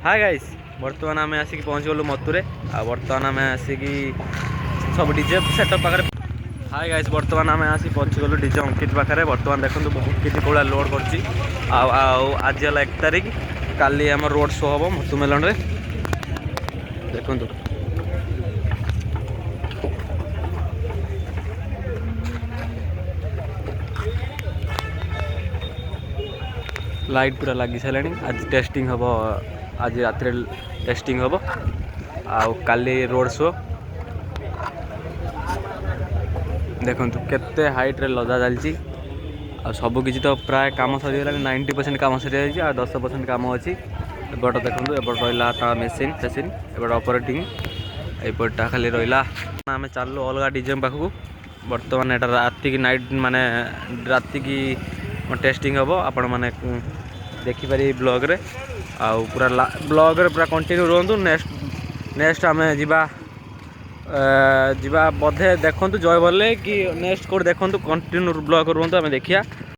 Hi guys बर्तमान आम आसिक पहुँच गलु मत्तुरे बर्तमान आम आसिक सब डीजे सेटअप पाखे। हाय गाइस बर्तमान आम आसी पहुँची गलु डीजे अंकित पाखे। बर्तमान देखो बहुत किसी कौड़ा लोड कर आज है 1 तारिख काली आम रोड शो हम मत्तु मेलन रे देखु। लाइट पूरा लगी सारे आज टेस्टिंग हम आज रात टेस्टिंग हम काली रोड शो देखु केते हाइट रे लदा चलती सबकि तो प्राय कम सरीगला 90% कम सरी जाए 10% कम अच्छी एपट देखो एपट रहा मेसीन फेसीन एपट ऑपरेटिंग एपटा खाली रहा आम चलू अलग डीजे पाखक। बर्तमान एटा रात की नाइट माने रात की टेस्टिंग हम आपण मैंने देखिपारे ब्लॉग रे पूरा ब्लॉग रे पूरा कंटिन्यू रुहतु। नेक्स्ट आम जीवा बोधे देखु जय बोले कि नेक्स्ट कोड देखु कंटिन्यू ब्लॉग रुहतु आम देखिया।